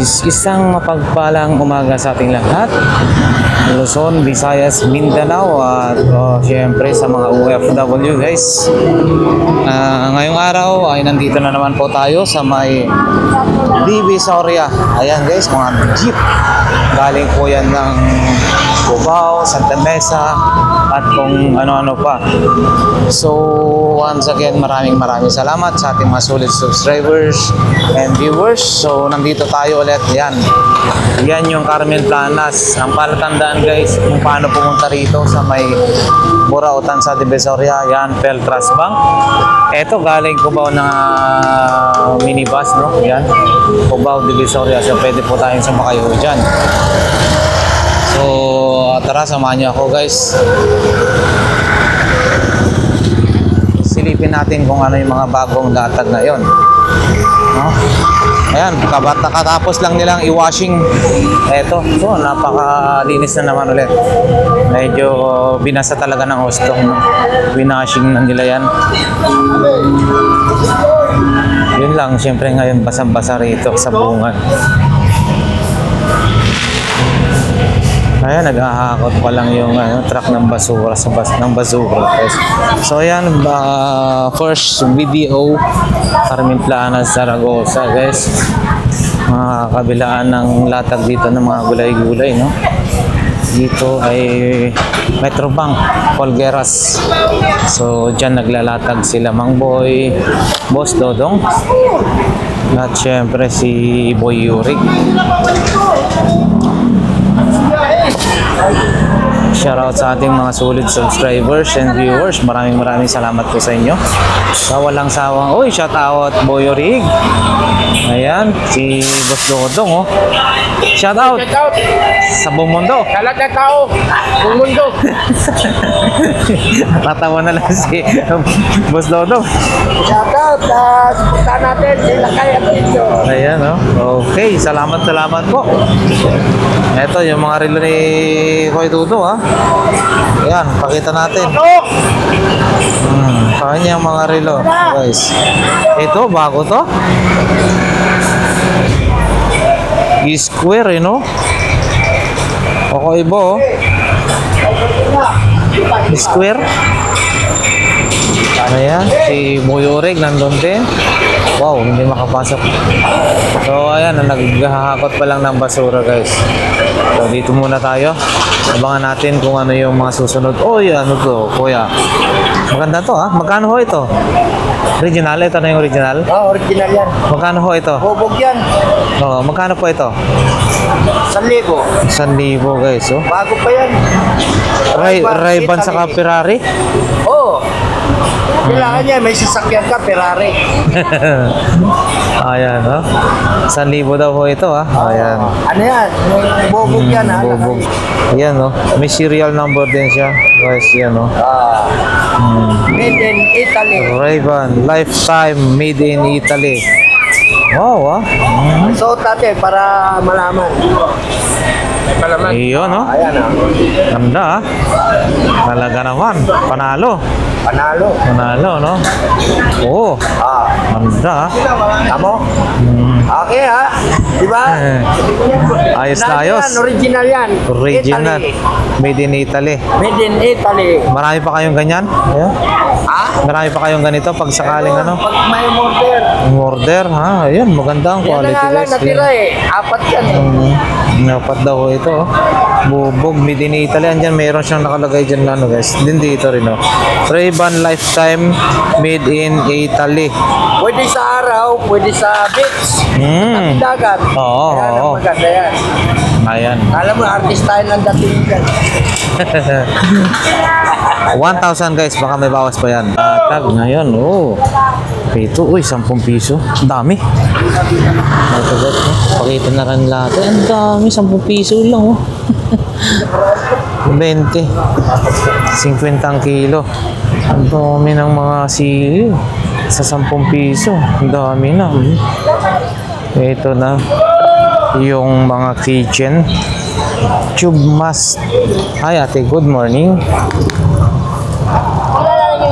guys, isang mapagpalang umaga sa ating lahat, Luzon, Visayas, Mindanao at syempre sa mga OFW guys. Ngayong araw ay nandito na naman po tayo sa may Divisoria. Ayan guys, mga jeep. Galing po yan ng Cubao, Santa Mesa at kung ano-ano pa. So once again, maraming salamat sa ating mga solid subscribers and viewers. So nandito tayo ulit. Yan yung Carmen Planas. Ang palatandaan guys kung paano pumunta rito sa may Burautan sa Divisoria. Yan, Peltras Bank. Eto galing Cubao na minibus, no? Yan, Cubao, Divisoria. So pwede po tayong sumakayo dyan. So tara, samahan niyo ako guys. Silipin natin kung ano yung mga bagong latag ngayon, no? Ayan, katapos lang nilang i-washing. Eto, so napakalinis na naman ulit. Medyo binasa talaga ng husto, no? Winashing na nila yan. Yun lang, syempre ngayon basang-basa rito sa bungan. Ayan, naghahakot pa lang yung truck ng basura ng basura guys. So ayan, first video, Carmen Planas, Zaragoza guys. Mga kabilaan ng latag dito ng mga gulay-gulay, no? Dito ay Metrobank, Polgueras. So dyan naglalatag sila Mang Boy, Boss Dodong, at syempre si Boy Yurik. Shoutout sa ating mga solid subscribers and viewers. Maraming salamat po sa inyo. Sa walang sawang, shoutout Boy Yurik. Ayan, si Boss Dodong, Shoutout sa buong mundo. Sa lahat ng tao, buong mundo. Tatawa na lang si Boss Dodong. Shoutout, suportahan natin sila kaya dito. Ayan, okay, salamat po. Ito yung mga relo ni Koy Dudo, Ayan, pakita natin. Kanyang mga relo, guys. Ito, bago to. Square, no? Okay ba, Square. Ayan, si Boy Yurik nandun din. Wow, hindi makapasok. So ayan, naghahakot pa lang ng basura guys. So dito muna tayo. Abangan natin kung ano yung mga susunod. Ano to, kuya? Maganda to, Magkano ho ito? Original? Ito na yung original? Original yan. Magkano ho ito? Bubog yan. Magkano po ito? 1,000. 1,000 guys, Bago pa yan. Ray-Ban saka Ferrari? Kailangan niya, may sasakyan ka, Ferrari. Ayan, 1,000 daw ho ito, Ayan. Ano yan? Bubog yan, Bubog. Ayan, may serial number din siya. Guys, yan, Made in Italy. Ray-Ban, lifetime, made in Italy. Wow, So, tate, para malaman. Malaman. Iyon, Ayan, Ganda, Talaga naman. Panalo, no? Ganda, Tamo? Okay, di ba? Ayos na ayos. Original yan. Original. Italy. Made in Italy. Made in Italy. Marami pa kayong ganyan? Marami pa kayong ganito pag sakaling Pag may order. order, Ayun, maganda ang Yan quality na lang guys. natira 4 yan. Dapat daw ito, Bubog, made in Italy. Andyan, mayroon siyang nakalagay dyan na, guys. Din dito rin, Ray-Ban lifetime, made in Italy. Pwede sa araw, pwede sa beach. Dagat. Oo. Maganda yan. Ayan. Alam mo, artist tayo ng dating yan. 1,000 guys, baka may bawas pa yan. Tag ngayon, ito, 10 piso. Ang dami. Pakita na rin lahat. Ang dami, 10 piso lang, 20. 50 ang kilo. Ang dami ng mga sili. Sa 10 piso. Ang dami na. Ito na yung mga kitchen. Tube mask. Hi ate, good morning.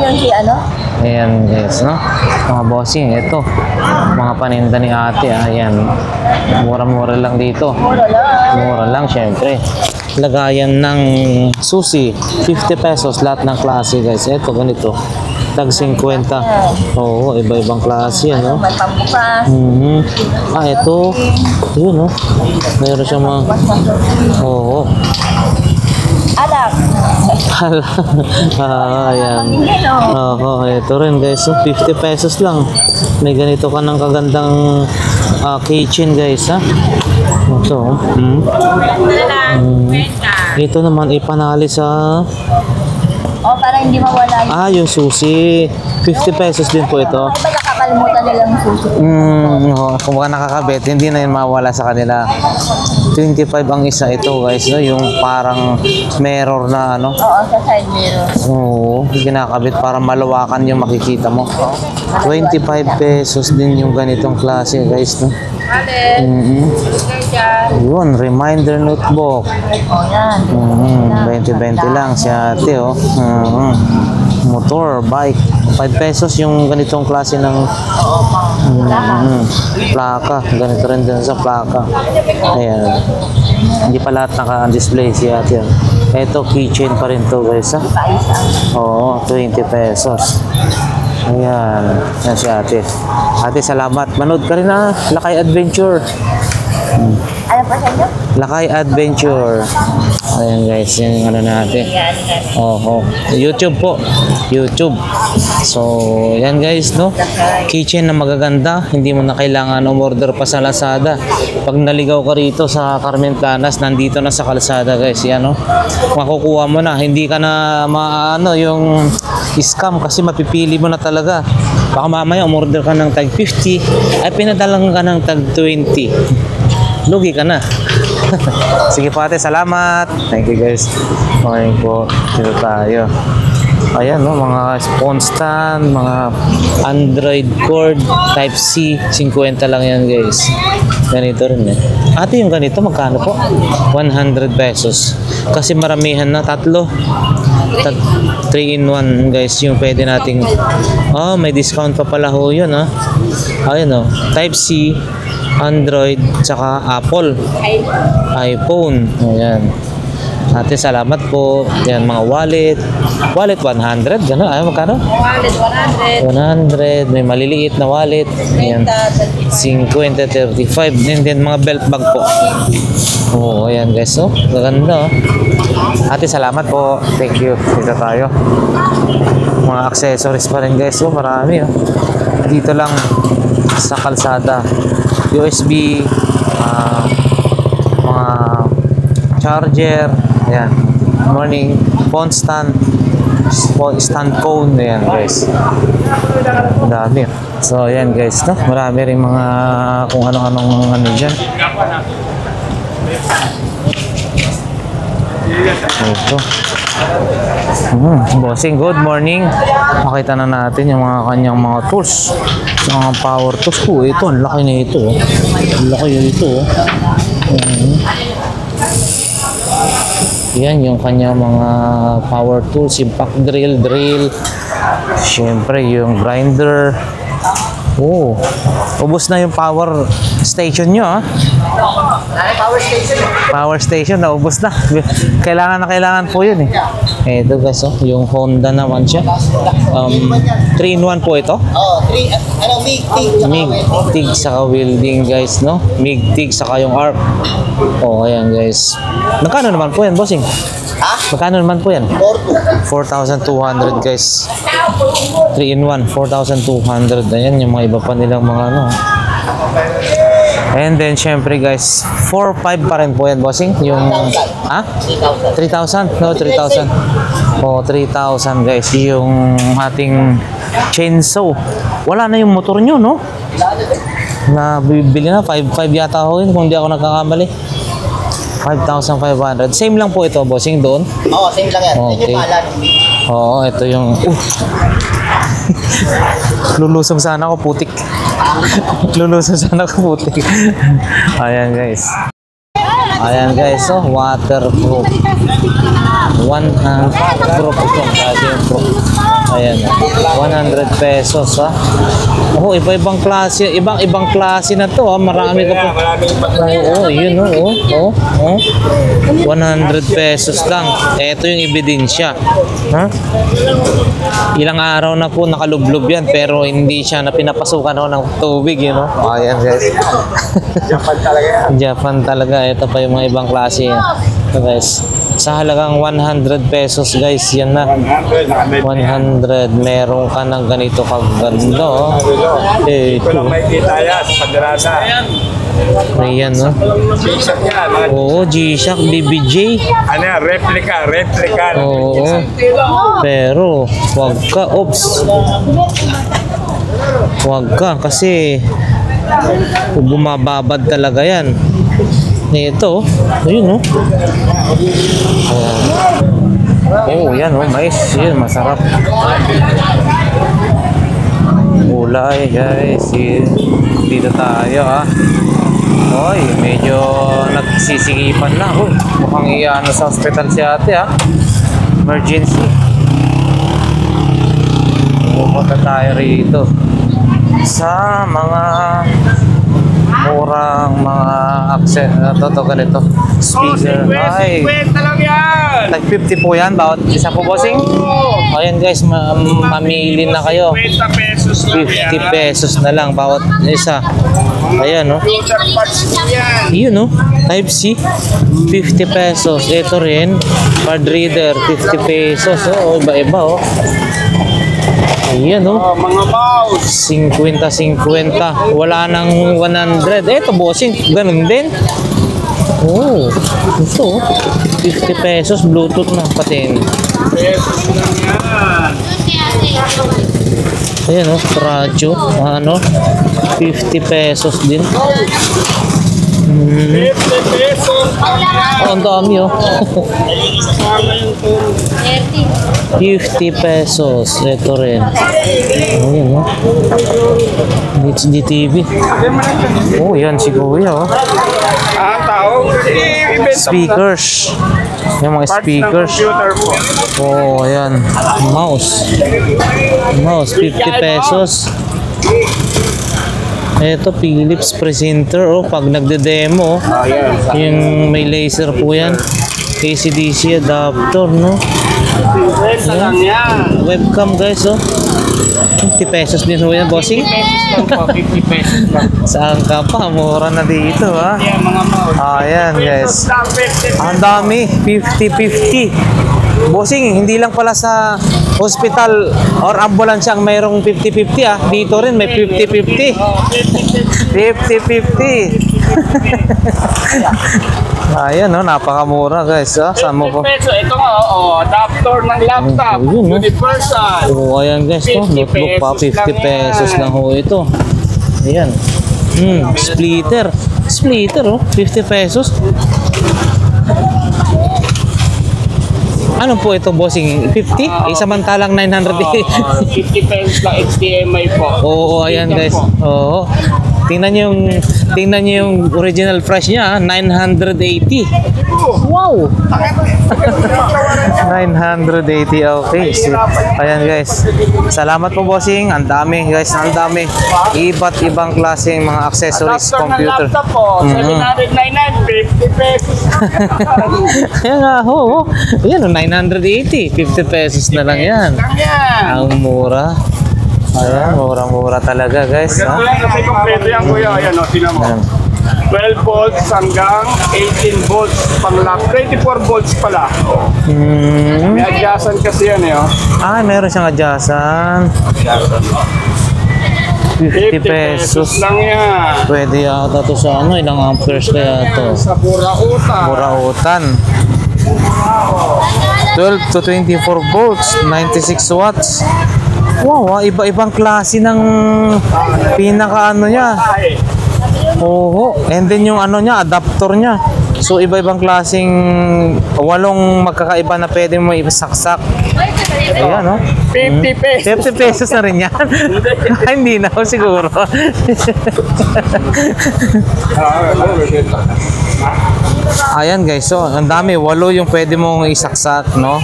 yun si ano? Ayan guys, no? Mga bossing, ito. Mga paninda ni ate, ayan. Mura-mura lang dito. Mura lang. Mura lang, syempre. Lagayan ng susi, 50 pesos lahat ng klase guys. Ito, ganito. Tag 50. Oo, iba-ibang klase, ano? May pambukas. Ah, ito. Yun, no? Mayroon siyang mga... Oo. Alak. Ayan. Pamingin, oh. Oo, ito rin guys. So, 50 pesos lang. May ganito ka ng kagandang kitchen guys, ha? Ito. Ito naman ipanali sa... Oh, para hindi mawala yung... yung susi. 50 pesos din po ito. Iba nakakalimutan nilang susi. Kung baka nakakabit, hindi na yun mawala sa kanila. 25 ang isa ito guys, no? Yung parang mirror na ano. Oo, sa side mirror. Oo, kinakabit para malawakan yung makikita mo. 25 pesos din yung ganitong klase guys, no? Yun, reminder notebook. Oh, yan. 20-20 lang si ate, oh. Motor, bike. 5 pesos yung ganitong klase ng plaka. Ganito rin din sa plaka. Ayan. Hindi pa lahat naka-display si ate. Ito, keychain pa rin to guys, ha? Oo, 20 pesos. Ayan. Yan si ate. Ate, salamat. Manood ka rin, ha? Lakay Adventure. Ano pa sa inyo? Lakay Adventure. Ayan guys, yung ano natin. Oo. YouTube po. YouTube. So, yan guys, no? Kitchen na magaganda. Hindi mo na kailangan umorder pa sa Lazada. Pag naligaw ka rito sa Carmen Planas, nandito na sa kalsada guys. Yan, no? Makukuha mo na. Hindi ka na maano yung scam kasi mapipili mo na talaga. Baka mamaya umorder ka ng tag 50 ay pinadalang ka ng tag 20. Lugi ka na. Sige po ate, salamat. Thank you guys. Okay po, dito tayo. Ayan, no, mga phone stand, mga Android cord, Type C, 50 lang yan guys. Ganito rin eh. Ate, yung ganito, magkano po? 100 pesos. Kasi maramihan na, tatlo. 3 in 1 guys, yung pwede nating... Oh, may discount pa pala ho yun, ha? Ayan, no, Type C, Android, tsaka Apple, iPhone. Ayan. Ate, salamat po. Yan, mga wallet. Wallet 100, gano'n. Ay, magkano? Wallet 100. 100. May maliliit na wallet. Ayan. 50, 35. And then, mga belt bag po. Oo, ayan guys. Oh, gaganda. Oh. Ate, salamat po. Thank you. Dito tayo. Mga accessories pa rin guys. Oh, marami. Oh. Dito lang sa kalsada. USB, mga charger, ayan, morning, phone stand, phone, ayan guys. Ang dami. So ayan guys, no? Marami rin mga kung ano-anong ano dyan. Ito. Bossing, good morning. Makita na natin yung mga kanyang mga tools. Yung mga power tools po. Ito, ang laki na ito. Ang laki na ito. Yan yung kanyang mga power tools. Impact drill. Siyempre, yung grinder. Oh, ubos na yung power station nyo, ha? Power station. Power station, naubos na. Kailangan po yun, eh. Ito guys, oh, yung Honda naman siya. 3 in 1 po ito. Oh, 3, MIG, TIG. MIG, TIG, saka welding guys, no? MIG, TIG, saka yung ARC. Oh, ayan guys. Magkano naman po yan, bossing? Ha? Magkano naman po yan? 4. 4,200 guys. 3 in 1, 4,200. Ayan, yung mga iba pa nilang mga ano. And then, syempre guys, 4,500 pa rin po yan, bossing. Yung, ha? 3,000? No, 3,000. Oh, 3,000 guys. Yung ating chainsaw. Wala na yung motor nyo, no? Nabibili na, 5,500 yata ako yun kung di ako nagkakamali. 5,500. Same lang po ito, bossing, doon. Oo, same lang yan. Yan Okay. yung palan. Oo, ito yung... Lulusong sana ako, putik. Lulusong sana ako, putik. Ayan, guys. Ayan guys, oh, waterproof. Proof ito. Kasi yung proof. Ayan, 100 pesos ha. Oh, iba-ibang klase. Ibang klase na to ha. Marami ka pa. Oo, yun oh. 100 pesos lang. Ito yung ebidensya. Ha? Ilang araw na po nakalublob yan pero hindi siya na pinapasukan ng tubig, you know. Ayan guys. Japan talaga yan. Japan talaga. Ito pa yung mga ibang klase yan. Ito guys. Sa halagang 100 pesos guys, yan na. 100. Meron ka ng ganito kaganda. Oh. Ito lang may kita yan. Padrasa. Ayan, no? G-Shock yan. Oo, G-Shock, BBJ. Ano yan? Replica. Oo. Pero, wag ka, ops. Wag ka, kasi bumababad talaga yan. Ito, ayun, no? Oh, yan, oh, mais. Yan, masarap. Gulay, guys. Dito tayo, ha. Oy, medyo nagsisigipan na. Uy, mukhang iano sa hospital si ate, ha. Emergency. Pupunta tayo rito sa mga murang mga access. Ito, ganito. Speaker. Ay, lang yan. tag 50 po yan. Bawat isa po, bossing. Ayan guys, mamili na kayo. 50 pesos lang 50 pesos na lang bawat isa. Ayan, no? Filter parts yan. Yun, no? Type C, 50 pesos. Ito rin, card reader, 50 pesos. Oh, iba-iba, oh. Ayan, no? Mga mouse. 50-50. Wala nang 100. Ito, bossing. Ganun din. Oh, ito, 50 pesos. Bluetooth na pati. Pesos lang yan. Ayan, no? Radyo. Ano? 50 pesos din. 50 pesos lang yan. Oh, ang dami, oh. Kasama yung tool. 50 pesos. Ito rin. Ayan, no? HD TV. Oh, yan si Kuya, oh. Ang tao, i-event Speakers. Yung mga speakers. computer po. Oh, ayan. Mouse. Mouse, 50 pesos. Ito, Philips Presenter. Oh, pag nagde-demo, oh. Yung may laser po yan. AC/DC adapter, no? Pwesa lang yan. Webcam, guys, oh. 50 pesos din ho yan, bossing. 50 pesos lang. Saan ka pa? Mura na dito, ha? Yan mga mouse. Ayan, guys. Pesos lang, 50. Ang dami, 50-50. Bossing, hindi lang pala sa hospital or ambulance ang mayroong 50-50, ah. Dito rin may 50-50. Oh, 50 50-50. Ayan, no, napakamura, guys. Ah, saan mo po? peso. Ito nga, adapter ng laptop. Ayun, no? Universal. Oh, ayan, guys, no? 50 Notebook pa, 50 pesos lang ho ito. Ayan. Splitter. Splitter, oh. 50 pesos. Ano po ito, bossing? 50? Samantalang 900. 50 pesos lang HDMI po. Oo, ayan, guys. Oo. Tingnan niyo yung original price niya, 980. Wow. 980, okay. Ayan, guys. Salamat po, bossing. Ang dami, guys. Ang dami. Iba't ibang klaseng mga accessories, Adapter ng computer. laptop po, 799, 50 pesos. Kaya nga, ho. Ayan, 980. 50 pesos na lang yan. Lang yan. Ang mura. Ayan, mura-mura talaga, guys. Ganito Ha? yan kasi kompleto yan kuya. Ayan o, tinan mo. Ayan. 12 volts hanggang 18 volts pang lap. 24 volts pala. May adjacent kasi yan eh. Ah, meron siyang adjacent. 50 pesos. lang yan. Pwede yata to sa ano, ilang amperes kaya to? Sa Burautan. Burautan. 12 to 24 volts, 96 watts. Wow, iba-ibang klase ng pinaka ano niya. Ay, Oo. And then yung ano niya, adapter niya. So, iba-ibang klaseng 8 magkakaiba na pwede mo isaksak. Ayan, no? 50 pesos. 50 pesos na rin yan. Hindi na ako siguro. Ayan guys, so ang dami, 8 yung pwede mong isaksak, no?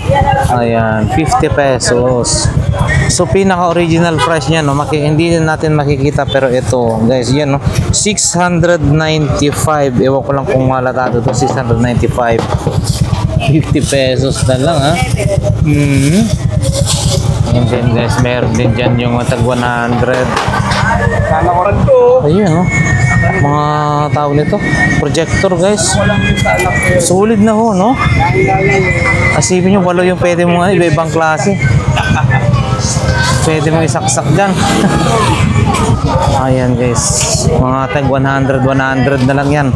Ayan, 50 pesos. So pinaka-original price niya, no? Hindi natin makikita, pero ito, guys, yan, no? 695. Ewan ko lang kung malatado to, 695. 50 pesos na lang, ha? And then guys, meron din dyan yung tag 100. Sana ko rin to. Ayun, no? Mga tawag nito, projector, guys. Solid na ho, no? Asipin nyo, 8 yung pwede mo, iba-ibang klase. Pwede mo isaksak dyan. Ayan, guys. Mga tag 100 na lang yan.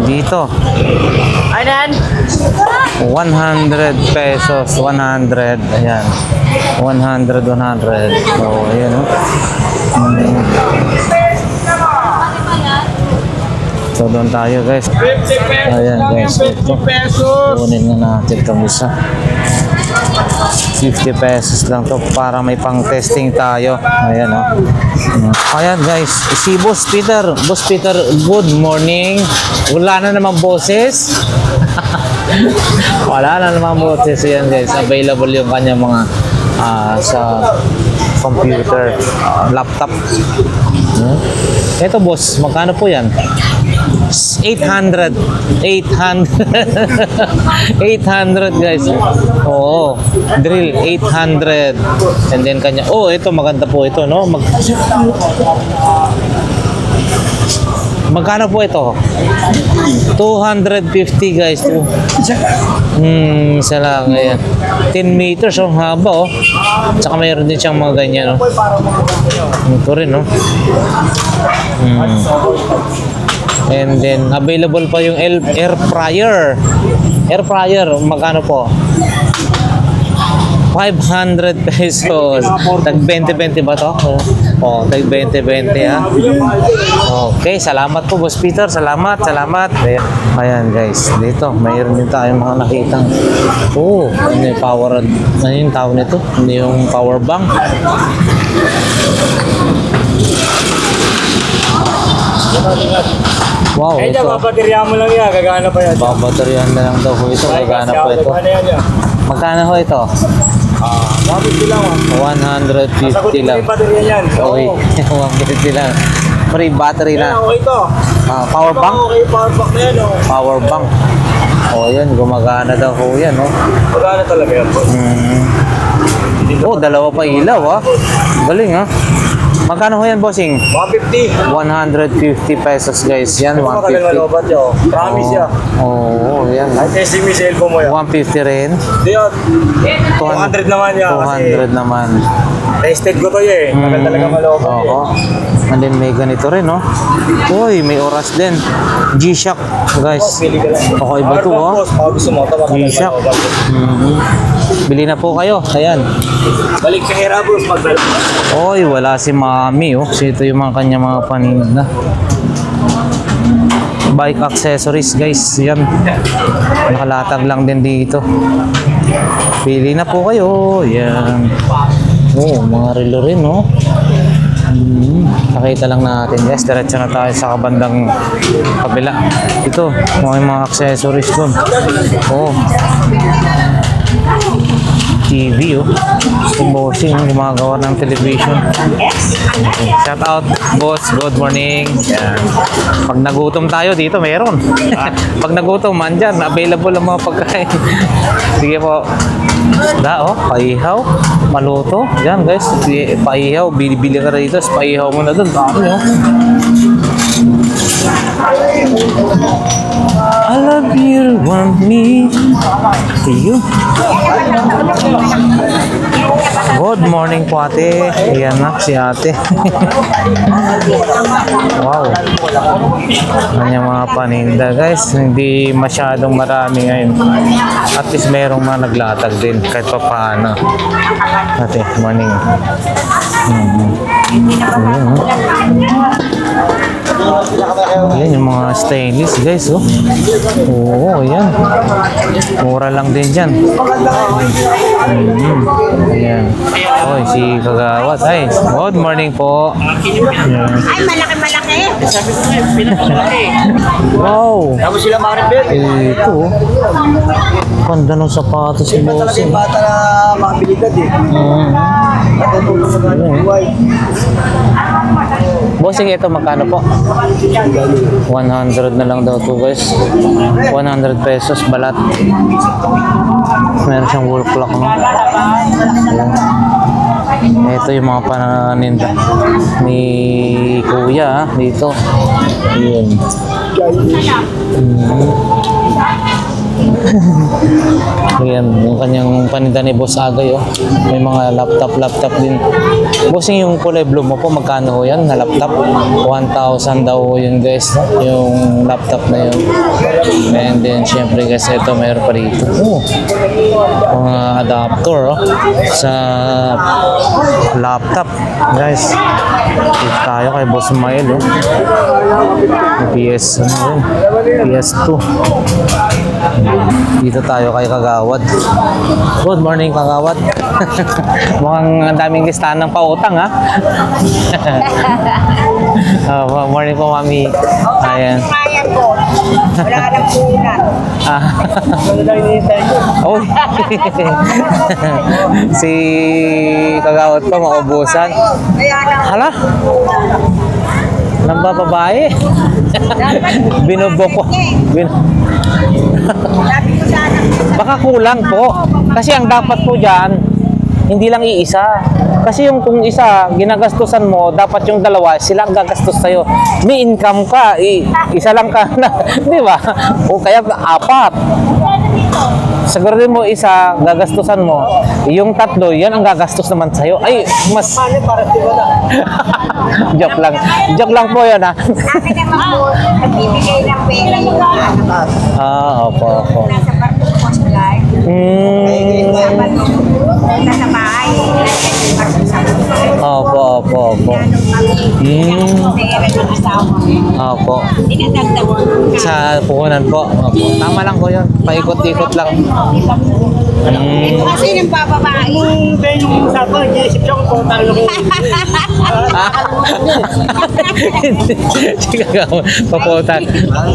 Dito. Ayan. 100 pesos, 100. Ayan. 100. So, ayan, no? So, doon tayo, guys. 50 pesos Ayan, lang guys. yung 50 pesos. Kunin na natin itong isa. 50 pesos lang to para may pang testing tayo. Ayan, oh. Ayan, guys, si Boss Peter. Boss Peter, good morning. Wala na namang boses. Wala na namang boses. Ayan, guys, available yung kanya mga sa computer, laptop. Ito, boss, magkano po yan? 800 guys. Oo, drill 800. And then kanya, oh, ito maganda po ito, no? Magkano po ito? 250 guys. Isa lang, ayan. 10 meters ang haba, oh. Tsaka mayroon din siyang mga ganyan, no? Ito rin, no? And then available pa yung air fryer. Air fryer, magkano po? 500 pesos. Tag 20-20 ba to? Oh, tag 20-20, ha. Okay, salamat po, Boss Peter. Salamat. Ayan, guys. Dito, mayroon din tayong mga nakitang. Oh, ano yung power, ano yung tawag nito? Ano yung power bank? Wow, Eh, ito. babaterya mo lang yan. Gagana pa yan. Babateryan na lang daw po ito. Gagana po ito. Ano yan yan? Magkano ho ito? Bakit lang? 150 lang. Baterya yan. Okay, 150 lang. Free battery na. Okay to. Power bank? Okay, power bank na yan. Power bank. O yan, gumagana daw ho yan. Oh. Magana talaga yan. Oh, dalawa pa ilaw, ha. Galing, ha. Magkano ho yan, bossing? 150. 150 pesos, guys. Yan, 150. lobat yun. Promise yan. Oo, yan. Testing mo yung cellphone mo yan. 150 rin. Hindi yan. 200 naman yan. 200 naman. Tested ko to eh. Tagal talaga malobat eh. Oo. And then may ganito rin, no? Uy, may oras din. G-Shock, guys. Bili ka lang. Okay ba ito, oh? Pag gusto mo, tama ka G-Shock. Bili na po kayo. Ayan. Balik sa hera, boss. Magbalik. Oy, wala si Mami, oh. So, ito yung mga kanya mga paninda. Bike accessories, guys. Yan. Nakalatag lang din dito. Pili na po kayo. Yan. Oh, mga relo rin, no? Nakita lang natin, guys. Diretso na tayo sa kabandang kabila. Ito, mga accessories dun. Oh. TV, oh. Yung bossing, gumagawa ng television. Okay. Shout out, boss. Good morning. Yan. Pag nagutom tayo dito, meron. Pag nagutom, mandyan. Available ang mga pagkain. Sige po. Da, oh. Paihaw. Maluto. Yan, guys. Paihaw. Bili ka na dito. Paihaw mo na doon. Dami, oh. I love you, want me to you. Good morning po, ate. Ayan na si ate. Wow. Kanyang mga paninda, guys. Hindi masyadong marami ngayon. At least merong mga naglatag din kahit pa paano. Ate, morning. Ayan, oh. Ayan yung mga stainless guys, oh. Oo, ayan. Mura lang din dyan. Ayan. Oy, si Kagawad. Ay, good morning po. Ayan. Ay, malaki-malaki. Wow. Tapos sila makaripit. Ito, oh. Ganda ng sapatos ni Bossing. Bata na makabilidad eh. Matutulong sa buhay. Bossing, ito magkano po? 100 na lang daw to guys. 100 pesos balat. Meron siyang wall clock, no? Ayan. Ito yung mga pananinda ni Kuya dito. Ayan. Ayan, yung kanyang paninda ni Boss Agay, oh. May mga laptop din. Bossing, yung kulay blue mo po, magkano ho yan na laptop? 1,000 daw ho yun guys, yung laptop na yun. And then, syempre guys, ito mayroon pa rito. Oh, mga adapter, oh, sa laptop. Guys, dito tayo kay Boss Mael, oh. PS, ano yun? PS2. Dito tayo kay Kagawad. Good morning, Kagawad. Mukhang ang daming listahan ng pautang, ha? Morning po, Mami. Ayan. Kaya ko. Wala nang punan. Oh. Si Kagawad pa, maubusan. Kaya lang. Hala? Nang bababae? Binubok ko. Sabi ko sana. Baka kulang po. Kasi ang dapat po dyan, hindi lang iisa. Kasi yung kung isa, ginagastusan mo, dapat yung dalawa, sila ang gagastos sa'yo. May income ka, isa lang ka na, di ba? O kaya apat. Siguraduhin mo isa, gagastusan mo. Yung tatlo, yan ang gagastos naman sa'yo. Ay, mas... Joke lang. Joke lang po yun, ha? Sabi naman po, nagbibigay ng pera yung mga anak. Opo. Nasa parko po sila. Nasa bahay. Opo. Opo. Dinadagdag mo. Sa puhunan po. Opo. Tama lang po yun. Paikot-ikot lang. Kasi nang bababae. Yung sabi, iisip siya kung talo ko. Si Kagawad, paputan.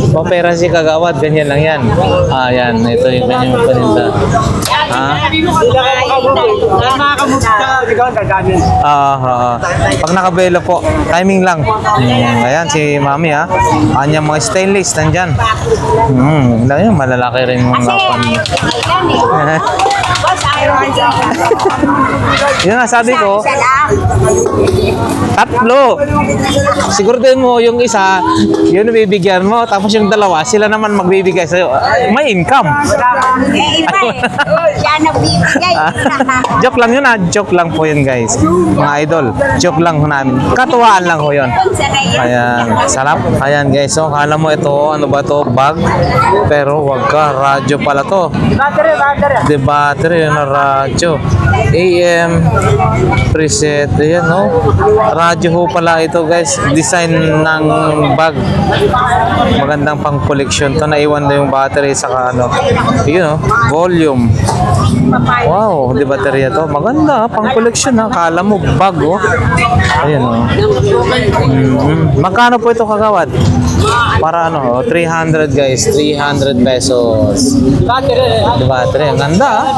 Papera si Kagawad, ganyan lang yan. Yan. Ito yung kanyang paninda. Pag nakabelo po, timing lang. Ayan, si Mami, ha. Kanyang mga stainless, nandyan. Yan, malalaki rin yung mga pan. Yun nga, sabi ko, tatlo. Siguro din mo yung isa, yun bibigyan mo, tapos yung dalawa, sila naman magbibigay sa'yo. May income. Iba eh. Siya nagbibigay. Joke lang yun, ha. Joke lang po yun, guys. Mga idol, joke lang ho namin. Katuwaan lang ho yun. Ayan, sarap. Ayan, guys. So, kala mo ito, ano ba to? Bag. Pero wag ka, radyo pala to. The battery, yun na radyo. AM, preset. Ayan, no? Radyo ho pala ito, guys. Design ng bag. Magandang pang collection to. Naiwan na yung battery saka ano. Yun, no? Volume. Wow, di baterya to. Maganda, pang collection, ha. Kala mo bag, oh. Ayan, oh. Magkano po ito, Kagawad? Para ano, 300 guys, 300 pesos. Di battery, ang ganda,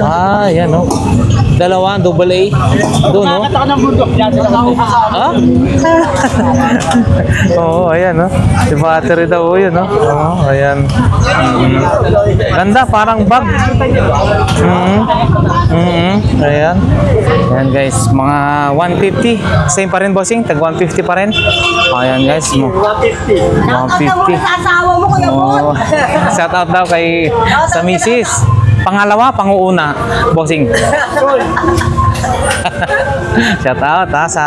ha. Yan, oh. Dalawa, double A. Doon, oh. Ha? Oo, ayan, oh. Di battery daw, yun, oh. Ayan. Ganda, parang bag. Ayan. Ayan guys, mga 150. Same pa rin, bossing? Tag 150 pa rin. Ayan guys, 150. Asawa mo kuya mo. Shout out daw kay sa misis. Pangalawa, panguuna, bossing. Shout out ha sa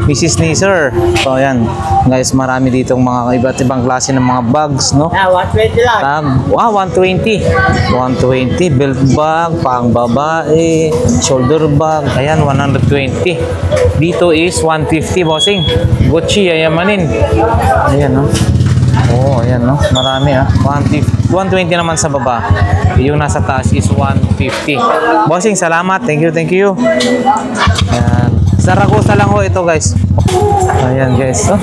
Mrs. ni Sir. So ayan, guys, marami ditong mga iba't ibang klase ng mga bags, no? 120 lang. Tag, 120. 120 belt bag, pang babae, shoulder bag. Ayan, 120. Dito is 150, bossing. Gucci, ayamanin. Ayan, no? Oh, ayan, no? Marami, 120 naman sa baba. Yung nasa taas is 150. Bossing, salamat. Thank you, thank you. Ayan. Zaragoza lang ho ito, guys. Ayan, guys. Oh.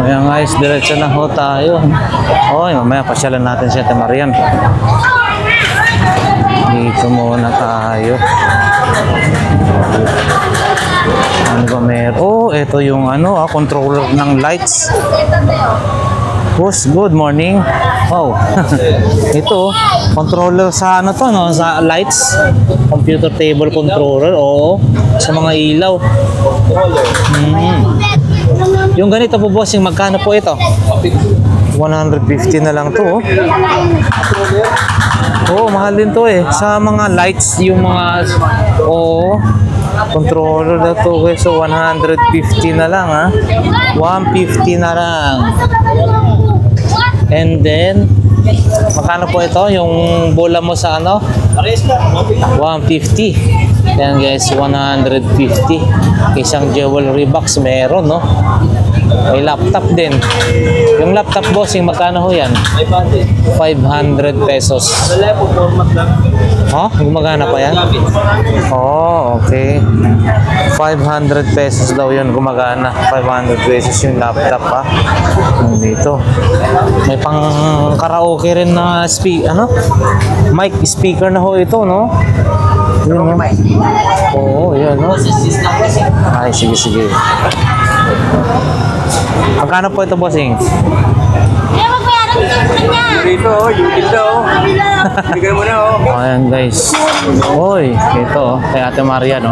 Ayan, guys. Diretso na ho tayo. Oh, mamaya pasyalan natin si Ate Marian. Dito muna tayo. Ano ba meron? Oh, ito yung controller ng lights. Boss, good morning. Oh. Ito, controller sa sa lights. Computer table controller, oo. Sa mga ilaw. Yung ganito po, bossing, magkano po ito? 150 na lang to, oh. Oh, mahal din to eh. Sa mga lights, yung mga controller na to, guys. So 150 na lang, 150 na lang. And then magkano po ito? Yung bola mo sa 150. Yan, guys, 150. Isang jewelry box meron, no? May laptop din. Yung laptop, bossing, magkano ho yan? 500 pesos. Gumagana pa yan? Oh, okay. 500 pesos daw yun gumagana. 500 pesos yung laptop, dito. May pang karaoke rin na mic speaker na ho ito, no? Yun, no? Oo, yan, no? Ay, sige. Magkano po ito, bossing? Dito, yung dito. Bigay mo na, Ayan, guys. Oy, ito, kay Ate Marian,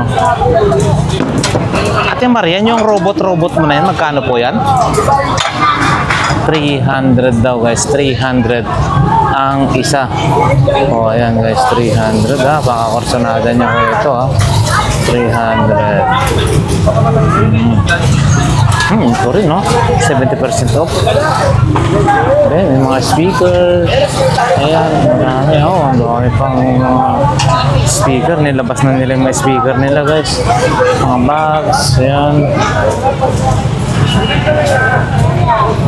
Ate Marian, yung robot mo na yan, magkano po yan? 300 daw, guys. 300 ang isa. Oh, ayan, guys. 300, baka korsonada niya ko ito, 300. Ito rin, 70% off. Ayan, may mga speaker. Ayan, marami. Ang dami pang mga speaker. Nilabas na nila yung mga speaker nila, guys. Mga bags. Ayan.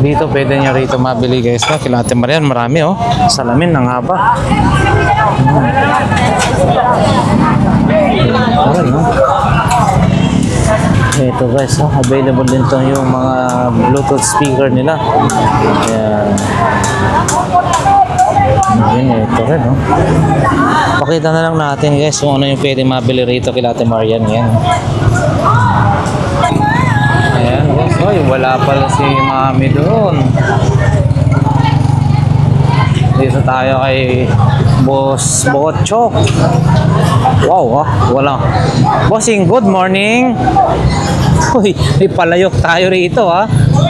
Dito, pwede nyo rito mabili, guys. Kila Ate Marian, marami, salamin, ang haba. Ayan, ito, guys, available din to yung mga Bluetooth speaker nila. Ayan. Ayan, ito rin, Pakita na lang natin, guys, kung ano yung pwede mabili rito kila Ate Marian. Ayan. Ayan, guys. Oy, wala pala si Mami doon. Dito tayo kay Boss Botchok. Wow, wala. Bossing, good morning. Uy, may palayok tayo rito,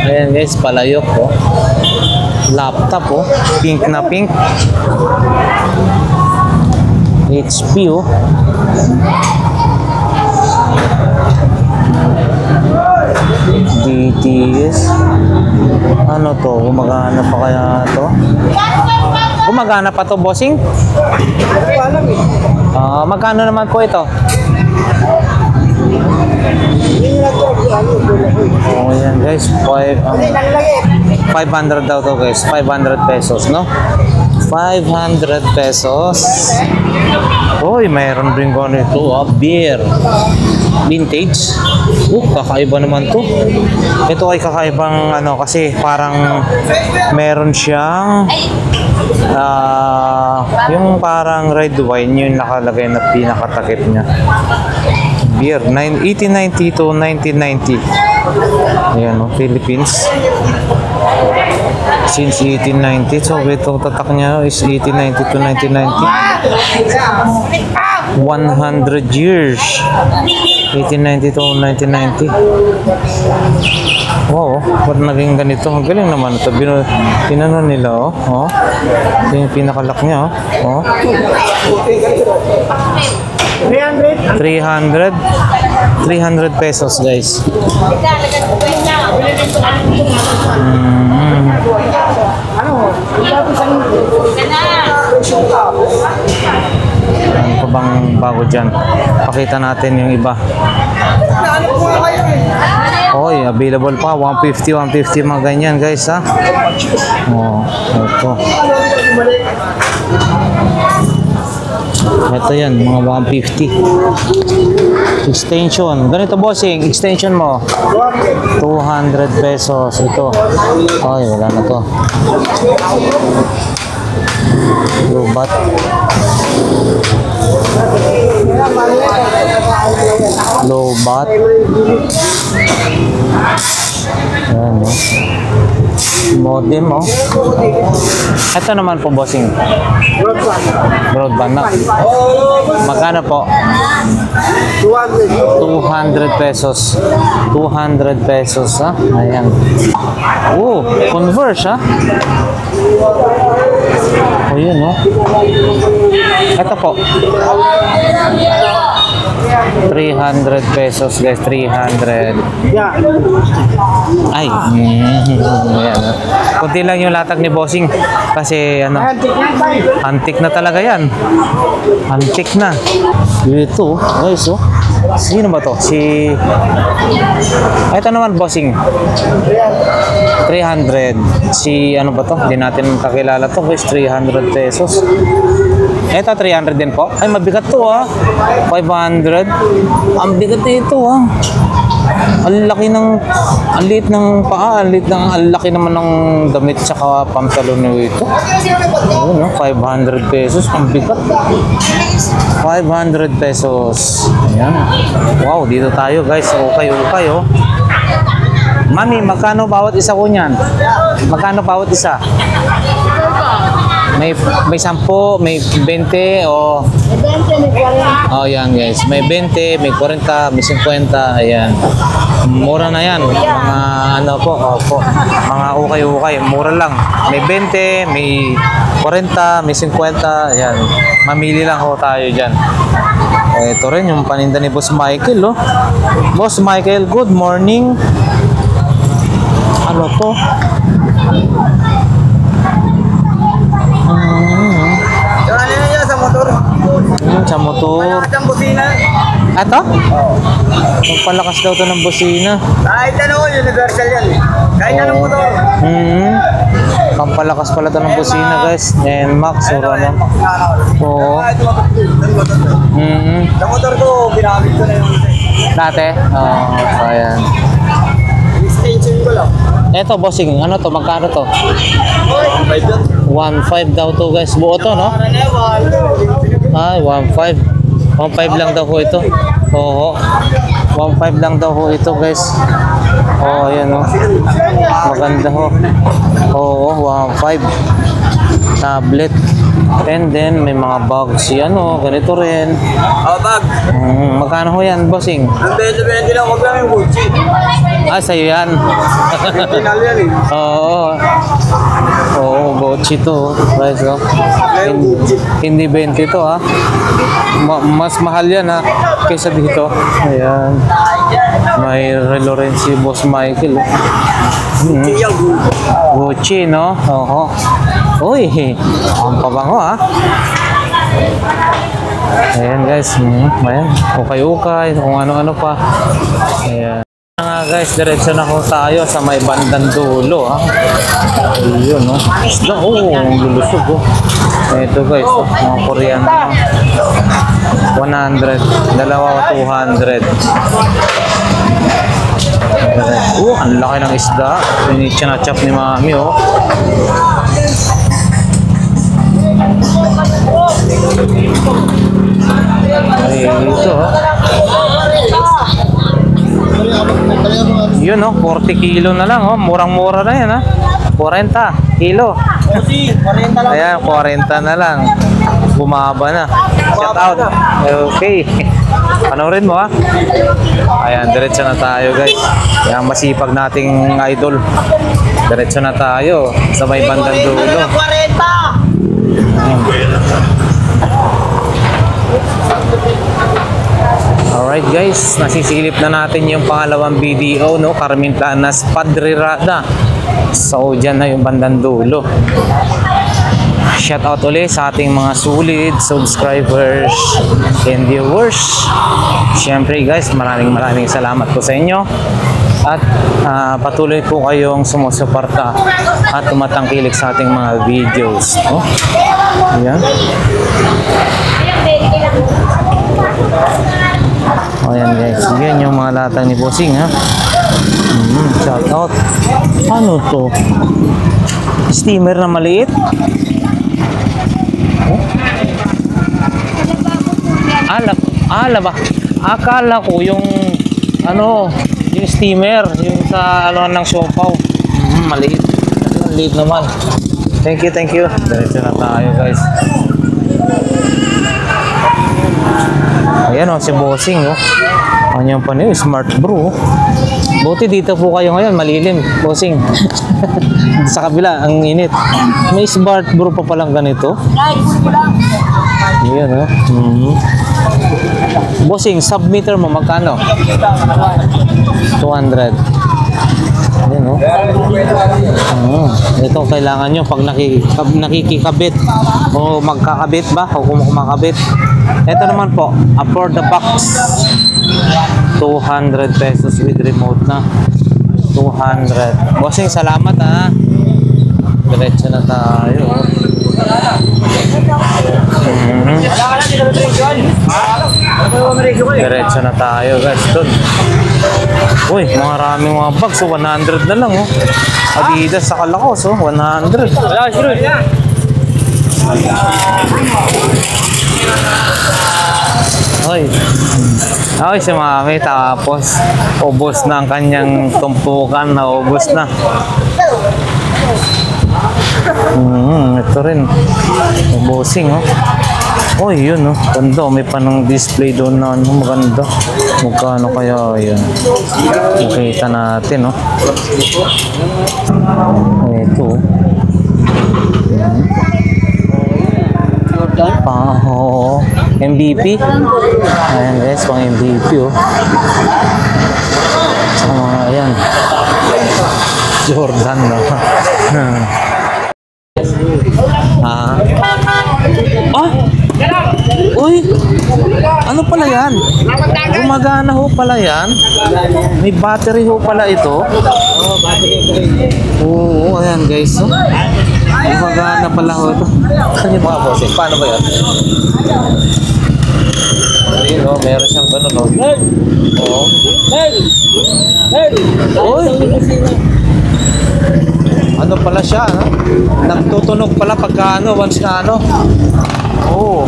Ayan, guys, palayok, Laptop, pink na pink. HP, DTS. Ano to? Gumagana pa kaya to? Gumagana pa to, bossing? Magkano naman po ito? Oh, yan, guys. 500 daw to, guys. 500 pesos, no? 500 pesos. Uy, mayroon din ko nito, beer. Vintage. Kakaiba naman to. Ito ay kakaibang kasi parang meron siyang yung parang red wine yung nakalagay na pinakatakip niya. Beer, 1890 to 1990. Ayan, Philippines. Since 1890, so ito tatak niya is 1890 to 1990. 100 years. 1890 to 1990. Wow, ba't naging ganito? Ang galing naman ito. Pinano nila, oh. Oh. Ito yung pinakalak niya, oh. Oh. 300 pesos, guys. Ano pa bang bago dyan? Pakita natin yung iba. Oy, available pa. 150 mga ganyan, guys, ha? Oh, ito. Ito yan, mga 150. Extension. Ganito, bossing. Extension mo. 200 pesos. Ito. Ay, wala na to. Robot. Lobat. Ayan, no? Modem, oh. Ito naman po, bossing. Broadband na. Magkano po? 200 pesos. 200 pesos, ha? Ayan. Oh, Converse, ha? O, yun, no? Ito po. 300 pesos, guys. 300. Ay. Ayan. Kunti lang yung latag ni bossing. Kasi, ano, antik na talaga yan. Antik na. Ito, guys, oh. Sino ba to? Ito naman, bossing. 300. Ano ba to? Hindi natin kakilala to, guys. 300 pesos. Ito, 300 din po. Ay, mabigat to, ha. 500. Ang bigat na ito, ha. Ang laki ng, ang liit ng paa, ang laki naman ng damit tsaka pantalon nyo ito. Ayun, no? 500 pesos, ang bigat. 500 pesos. Ayan. Wow, dito tayo, guys. Okay, oh. Mami, magkano bawat isa ko niyan? Magkano bawat isa? May 10, may 20, o... Oh, yan, guys. May 20, may 40, may 50, ayan. Mura na yan. Mga ano po, opo. Mga ukay-ukay, mura lang. May 20, may 40, may 50, ayan. Mamili lang ho tayo dyan. Ito rin yung paninda ni Boss Michael, oh. Boss Michael, good morning. Ano to? Sa motor. Malakas ang busina. Ato? Magpalakas daw to ng busina. Kahit ano, universal yan. Kahit anong motor. Pampalakas pala to ng busina, guys. And Max, or ano? Oo. Sa motor ko, ginamit ko na yung Dati? Oo, ayan. extension ko lang. Eto, bossing. Ano to? Magkano to? 1.5 daw to, guys. Buo to, no? Ay, 1.5. 1.5 lang daw ho ito. Oo. 1.5 lang daw ho ito, guys. Oo, ayan, oh. Maganda ho. Oo, 1.5. Tablet. And then, may mga bags. Yan, oh. Ganito rin. Bag. Magkano ho yan, bossing? Ang 20-20 lang, huwag lang yung Gucci. Ah, sa'yo yan. Original yan eh. Oo. Oo, Gucci to. Guys, oh. Hindi 20 to, ha. Mas mahal yan, ha, kaysa dito. Ayan. May Relorenzi Boss Michael. Gucci yan, Gucci, no? Oo. Uy, ang pabango, ha. Ayan, guys. Ayan. Okay-okay. Kung ano-ano pa. Ayan. Nga, guys, diretso na ho tayo sa may bandang dulo, ha. Ayun, no. Isda, ang lulusog, oh. Ito, guys, oh, mga Korean, 100, dalawa 200. Ang laki ng isda. Chinachap ni Mami, oh. Ay, ito, oh. Yun, oh, 40 kilo na lang, oh. Murang-mura na yan, ha. 40 kilo. 40 lang. Ayan, 40 na lang. Bumaba na. Shout out. Okay. Panoorin mo ha. Ayan, diretso na tayo guys. Yung masipag nating idol. Diretso na tayo sa may bandang dulo. Alright guys, nasisilip na natin yung pangalawang video, no? Carmen Planas, Padre Rada. So, dyan na yung bandang dulo. Shout out ulit sa ating mga sulit subscribers and viewers. Siyempre guys, maraming salamat po sa inyo. At patuloy po kayong sumusuporta at tumatangkilik sa ating mga videos. No? Ayan. O yan guys, yan yung mga latang ni Bossing ha. Shout out. Ano to? Steamer na maliit? Ba? Akala ko yung ano, yung steamer, yung sa ano ng siopaw. Maliit. Maliit naman. Thank you. Diretso na tayo guys. Ayan o, si Bossing o. Kanyang pa niyo, smart bro. Buti dito po kayo ngayon, malilim, Bossing. Sa kabila, ang init. May smart bro pa palang ganito. Ayan o. Bossing, submeter mo, magkano? 200. Ayan o. Ito kailangan nyo pag nakikikabit o magkakabit ba o kumakabit. Ito naman po, for the box 200 pesos with remote na 200. Bossing, salamat ha. Diretso na tayo. Diretso na tayo guys dun. Uy, maraming mga bags, so 100 na lang oh. Adidas sa Kalakos oh, 100. Ay, si Mami tapos ubos na ang kanyang tumpukan, na ubos na. Ito rin Bossing oh. Oh, yun oh. Ganda, may panang display doon na ano, maganda. Magkano kaya yan? Makita natin oh. Ito oh. MVP. Ayan guys, pang MVP oh. Ayan. Jordan no. Uy, ano pala yan? Gumagana ho pala yan. May battery ho pala ito. Oo, ayan guys. Oh. Gumagana pala ho ito. Ano yung mga Bossing? Paano ba yan? Ayun o, meron siyang ganun o. Oo. Uy! Ano pala siya, ha? Nagtutunog pala pagka ano, once na ano. Oo.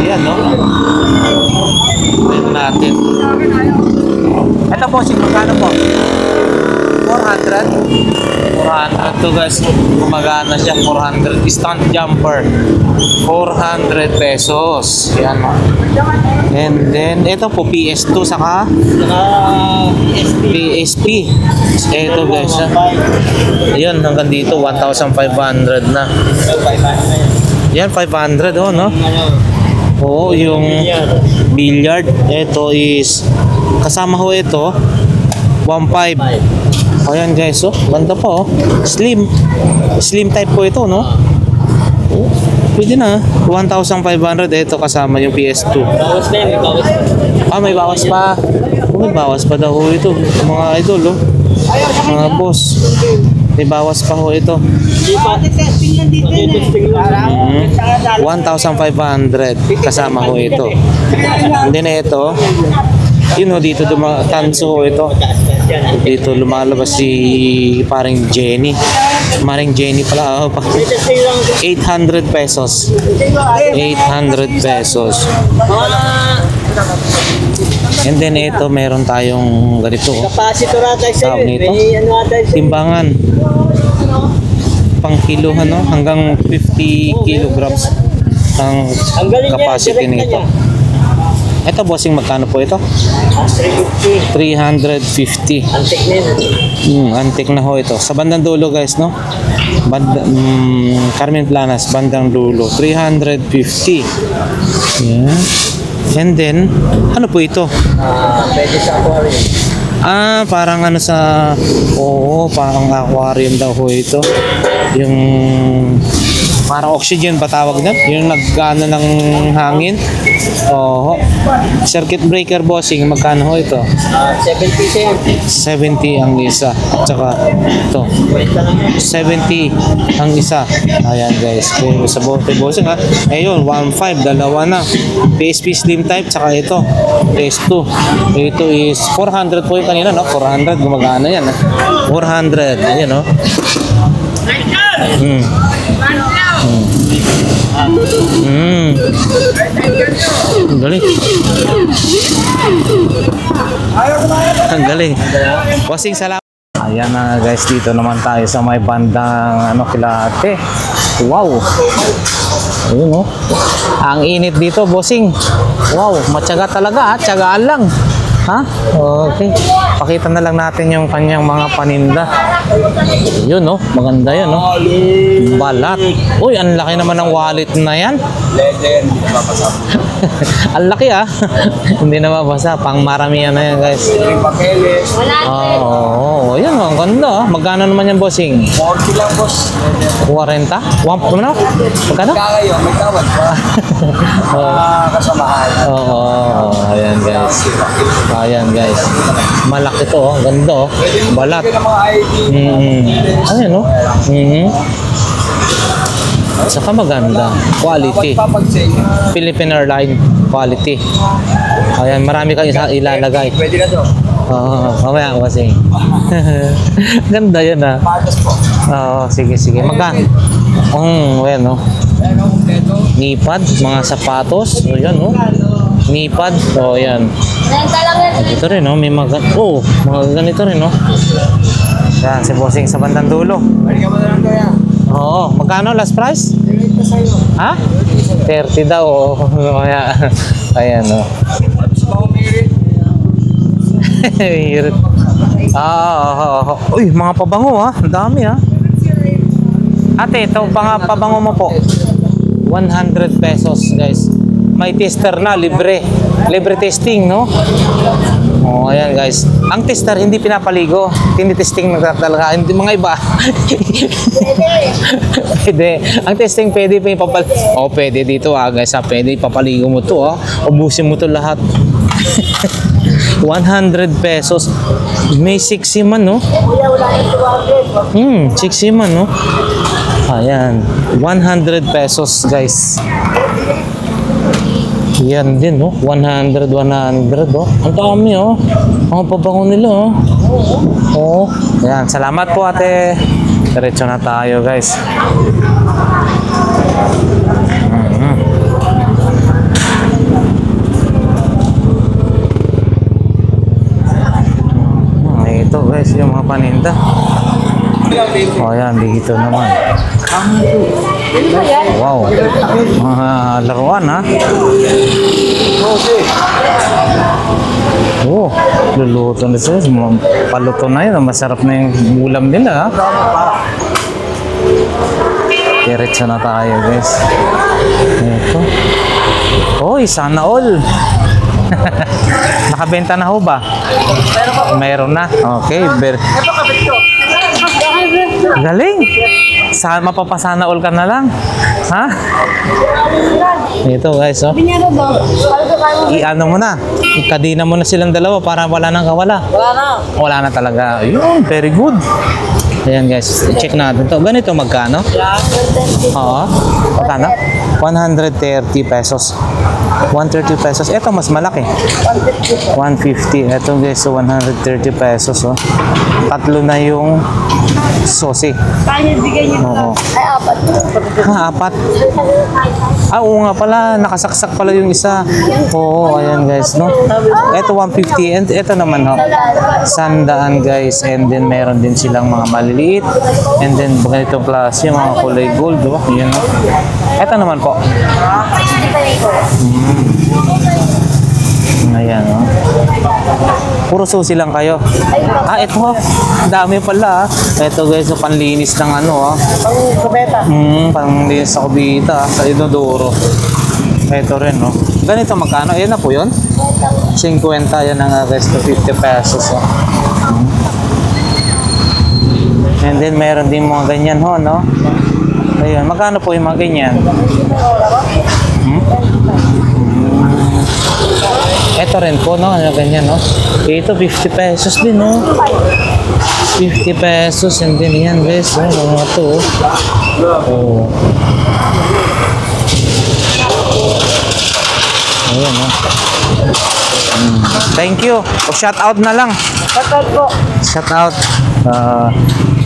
Ayan, no? Ayan natin. Ito po, magkano po? 400? 400 to guys. Gumagana siya, 400. Stunt jumper. 400 pesos. Ayan, no? And then, ito po, PS2 saka PSP. Ito guys, ha? Ayan, hanggang dito, 1,500 na. Yan, 500 oh, no? Oo, yung billiard. Ito is, kasama ho ito, 1,500. Ayan guys, oh, ganda po, oh. Slim type po ito, no? Oh, pwede na, 1,500. Ito kasama yung PS2. May bawas pa. May bawas pa daw ito, mga idol, oh. Mga boss, may bawas pa ho ito. 1,500 kasama ho ito. Hindi na ito. Yun ho, dito tanso ho ito. Dito lumalabas si paring Jenny. Maring Jenny pala. 800 pesos. 800 pesos. And then ito, meron tayong ganito. Tawag nito. Timbangan. Pang kilohan, no? Hanggang 50 kilograms. ang galing niya, capacity direct na nito. niya. Ito, bossing, magkano po ito? 350. 350. Antik na yun. Antik na ho ito. Sa bandang dulo, guys, no? Carmen Planas, bandang dulo. 350. Yeah. And then, ano po ito? Pwede sa aquarium. Parang ano sa... Oo, parang aquarium daw ho ito. Yung... Parang oxygen ba tawag na? Yung nag-ano ng hangin. Oo. Circuit breaker, bossing. Magkano ho ito? 70 siya. 70 ang isa. At saka ito. 70 ang isa. Ayan, guys. Kung sa bossing, ha. Ayun, 1.5. Dalawa na. PSP Slim type. Tsaka ito. PS2. Ito is 400 po yung kanina, no? 400. Gumagana yan, ha. 400. Ayan, no? Ang galing. Ang galing. Bossing, salamat. Ayan na, guys, dito naman tayo sa may bandang Kilate. Wow. Ayun, oh. Ang init dito, bossing. Wow, matyaga talaga, ha? Tiyagaan lang. Ha? Okay. Pakita na lang natin yung kanyang mga paninda. Yun, no? Maganda yun, no? Balat. Uy, ang laki naman ng wallet na yan. Leather, hindi na mapasap. Ang laki, ah. Hindi na mabasa. Pang maramihan na yan, guys. Yung papeles. Oo, yun, ang ganda, ah. Magkano naman yan, bossing? 40 lang, boss. 40? Ano? Magkano? Kakayo, may tawad pa. Kasamahan. Oo, ayan, guys. Ayan, guys. Malaki to, oh. Ang ganda, oh. Balat. Yung mga ID. Ayan, no? Saka maganda. Quality. Papag-sale. Philippine Airline quality. Ayan, marami kang ilalagay. Pwede na to. Oo, mamaya ako kasi. Ganda yun, ah. Patas po. Oo, sige, sige. Ayan, no? Ano, ito. Nipad, mga sapatos. O, yan, no? Nipad. O, yan. Renta lang yan. Ito rin, no? May mga ganito rin, no? Yan, si bossing sa bandang dulo. Balik ka mo na lang to yan. Oo, magkano last price? Direct na sa'yo. Ha? 30 daw, oo. Kaya, ayan, no? Tapos ba umirit? Hirit. Uy, mga pabango, ha? Ang dami, ha? Ate, ito, pabango mo po. 100 pesos, guys. May tester na, libre. Libre testing, no? Oh, ayan, guys. Ang tester, hindi pinapaligo. Tinitesting na talaga. Hindi, mga iba. Pwede. Ang testing, pwede pa ipapaligo. Oh, pwede dito, guys. Pwede ipapaligo mo to, ubusin mo to lahat. 100 pesos. May 6 man, no? 6 man, no? Ayan. 100 pesos, guys. Yan din, no? 100, oh. Ang dami, oh. Ang pabango nila, oh. Oo. Ayan. Salamat po, ate. Diretso na tayo, guys. Ito, guys, yung mga paninda. O, ayan. Dito naman. Wow. Mga laruan, ha? Oh, luluto na sila. Paluto na yun. Masarap na yung ulam nila, ha? Diretso na tayo, guys. Ito. Oy, sana all. Nakabenta na ho ba? Mayroon na. Okay. Galing. Mapapasana all ka na lang. Ha? Ito, guys, oh. I-ano mo na. Ikadina mo na silang dalawa para wala nang kawala. Wala na. Wala na talaga. Ayun, very good. Ayan, guys. Check natin to. Ganito magkano? Oo. Magkano? 130 pesos. 130 pesos. Ito mas malaki. 150. Ito, guys, so 130 pesos, oh. Tatlo na yung sosi. Kaya bigay niyo. Oo. Ay, apat. Apat. Oo nga pala, nakasaksak pala yung isa. Oo, ayan, guys, no? Ito 150 and ito naman, ho. 100, guys. And then meron din silang mga maliliit. And then ganitong klase, yung mga kulay gold, oh. Yan, no? Ito naman po. 60 pa rin po. Ayan, oh. Puro susi lang kayo. Ito, oh. Dami pala, ah. Ito guys, so panlinis ng ano, ah. Pang-kubeta. Panlinis sa kubita, sa inodoro. Ito rin, no. Ganito magkano? Ayan na po yun. 50, yan ang resto 50 pesos, oh. And then, meron din mga ganyan, ho, no. Ayun, magkano po yung mga ganyan? Ito rin po, no? Ano ganyan, no? Ito, 50 pesos din, no? 50 pesos. And then, yan, guys. Oh, mga to, oh. Ayan, no? Thank you. O, shout out na lang. Shout po. Shout out.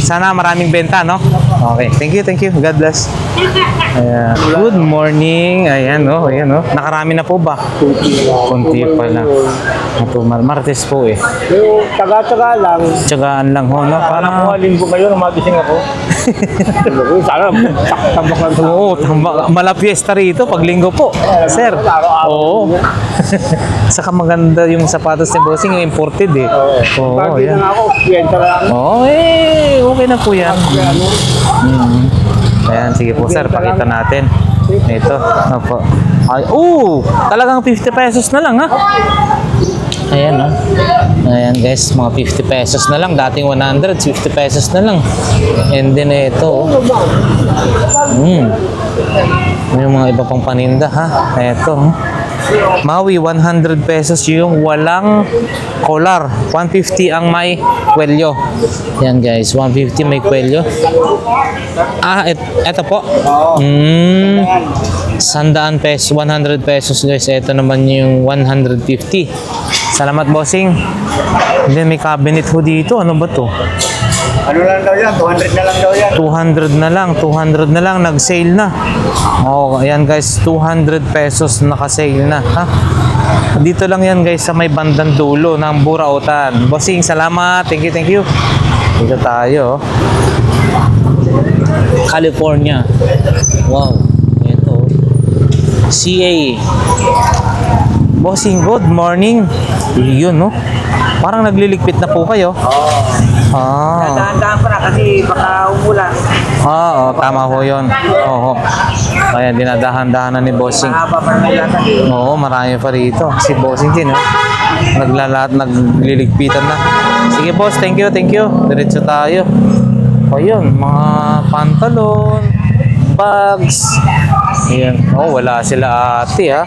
Sana maraming benta, no? Okay. Thank you. God bless. Ayan. Good morning. Ayan, no? Ayan, no? Nakarami na po ba? Kunti pa lang. Ito, Martes po eh. Yung taga-taga lang. Tsagaan lang ho, no? Parang Parang, linggo kayo na magising ako. Sana, tambak lang sa oo, malapiesta rito pag linggo po. Sir. Oo. Saka maganda yung sapatos ni Bossing, yung imported eh. Oo, Pagi ayan. na ako, kwenta lang. Oo, okay na po yan. Ayan, sige po sir, pakita natin. Ito, opo. Ay, talagang 50 pesos na lang ha. Ayan, no? Ayan guys, mga 50 pesos na lang. Dating 100, 50 pesos na lang. And then ito, yung mga iba pang paninda ha. Ito, Maui, 100 pesos yung walang collar. 150 ang may kwelyo. Yan guys, 150 may kwelyo. Ito po. 100 pesos, 100 pesos guys. Ito naman yung 150. Salamat bossing. And then may cabinet ho dito. Ano ba to? Ano lang daw yan? 200 na lang daw yan. 200 na lang, nag-sale na. Oh, ayan guys, 200 pesos naka-sale na, ha? Dito lang yan guys sa may bandang dulo ng Burautan. Bossing, salamat. Thank you. Dito tayo. California. Wow. Ito. CA. Bossing, good morning. Yun, no? Parang nagliligpit na po kayo. Dahan-dahan pa na kasi baka umulan. Tama ho yun. Oo. Kaya dinadahan-dahan na ni Bossing. Mahaba pa na yata. Oo, marami pa rito. Si Bossing din, nagliligpitan na. Sige boss, thank you. Diretso tayo. O yun, mga pantalon, bags. Ayan. Wala sila ate ha.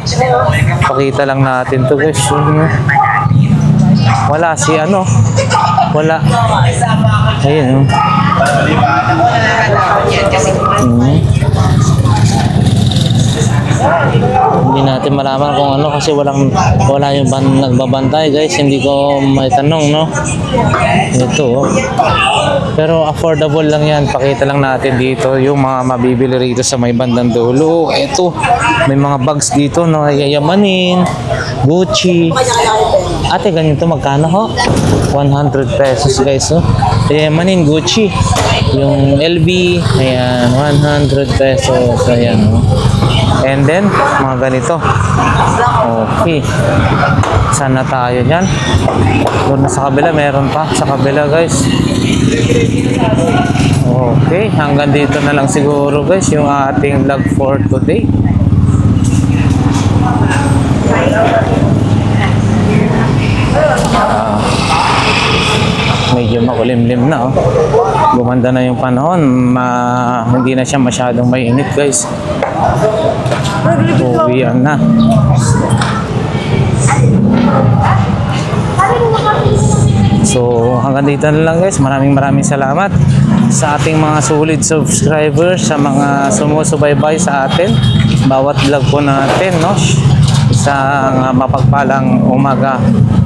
Pakita lang natin to guys. Wala si ano. Wala. Ayun. Hindi natin malaman kung ano kasi wala yung nagbabantay guys. Hindi ko may tanong, no? Ito. Pero affordable lang yan. Pakita lang natin dito yung mga mabibili rito sa may bandang dulo. Ito. May mga bags dito na yayamanin. Gucci. Ate, ganito magkano ho? 100 pesos guys. Yayamanin Gucci. Yung LV. Ayan. 100 pesos. Ayan. And then, mga ganito. Okay. Sana tayo dyan. Doon na sa kabila, meron pa. Sa kabila, guys. Okay. Hanggang dito na lang siguro, guys, yung ating vlog for today. Medyo makulimlim na, Gumanda na yung panahon. Hindi na siya masyadong mainit, guys. Uwian na. So, hanggang dito na lang guys. Maraming salamat sa ating mga solid subscribers, sa mga sumusubaybay sa atin. Bawat vlog po natin, Isang mapagpalang umaga,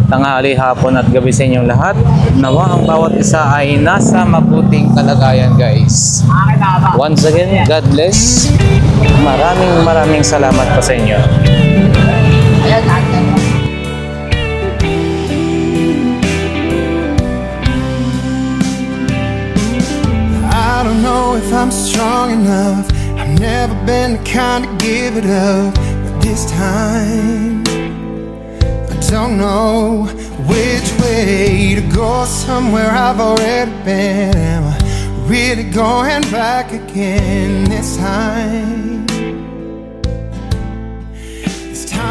tanghali, hapon at gabi sa inyong lahat. Nawa ang bawat isa ay nasa mabuting kalagayan guys. Once again, God bless. Maraming salamat po sa inyo. I don't know if I'm strong enough. I'm never been the kind to give it up, but this time I don't know which way to go. Somewhere I've already been. Am I really going back again this time? This time